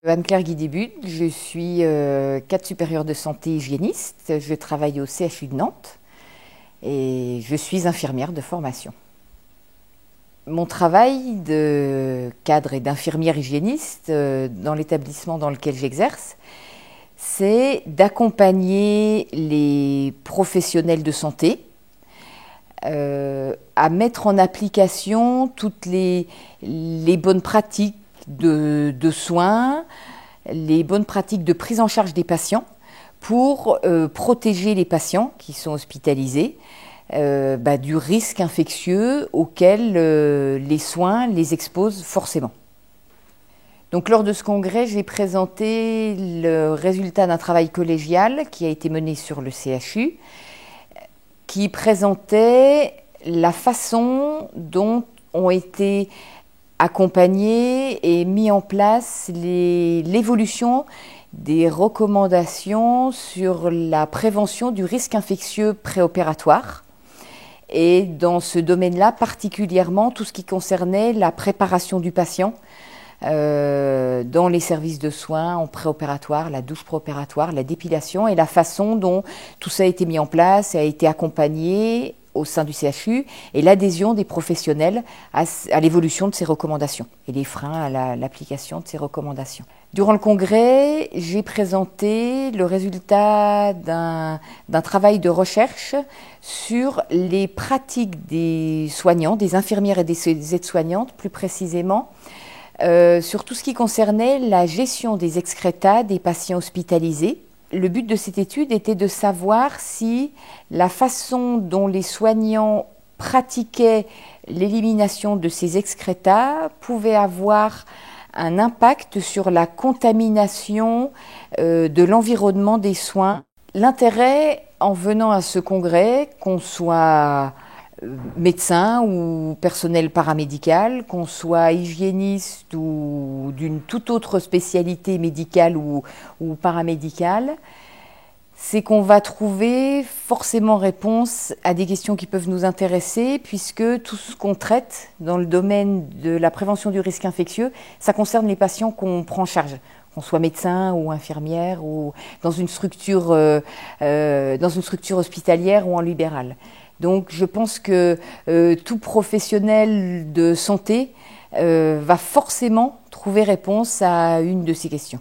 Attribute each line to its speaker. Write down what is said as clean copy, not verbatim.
Speaker 1: Anne-Claire Guidébut, je suis cadre supérieur de santé hygiéniste. Je travaille au CHU de Nantes et je suis infirmière de formation. Mon travail de cadre et d'infirmière hygiéniste dans l'établissement dans lequel j'exerce, c'est d'accompagner les professionnels de santé à mettre en application toutes les bonnes pratiques de soins, les bonnes pratiques de prise en charge des patients pour protéger les patients qui sont hospitalisés du risque infectieux auquel les soins les exposent forcément. Donc, lors de ce congrès, j'ai présenté le résultat d'un travail collégial qui a été mené sur le CHU, qui présentait la façon dont ont été accompagner et mis en place l'évolution des recommandations sur la prévention du risque infectieux préopératoire. Et dans ce domaine-là, particulièrement tout ce qui concernait la préparation du patient dans les services de soins en préopératoire, la douche préopératoire, la dépilation et la façon dont tout ça a été mis en place, a été accompagné au sein du CHU et l'adhésion des professionnels à l'évolution de ces recommandations et les freins à l'application de ces recommandations. Durant le congrès, j'ai présenté le résultat d'un travail de recherche sur les pratiques des soignants, des infirmières et des aides-soignantes plus précisément, sur tout ce qui concernait la gestion des excrétas des patients hospitalisés. Le but de cette étude était de savoir si la façon dont les soignants pratiquaient l'élimination de ces excrétas pouvait avoir un impact sur la contamination de l'environnement des soins. L'intérêt en venant à ce congrès, qu'on soit médecin ou personnel paramédical, qu'on soit hygiéniste ou d'une toute autre spécialité médicale ou paramédicale, c'est qu'on va trouver forcément réponse à des questions qui peuvent nous intéresser, puisque tout ce qu'on traite dans le domaine de la prévention du risque infectieux, ça concerne les patients qu'on prend en charge, qu'on soit médecin ou infirmière ou dans une structure hospitalière ou en libéral. Donc je pense que tout professionnel de santé va forcément trouver réponse à une de ces questions.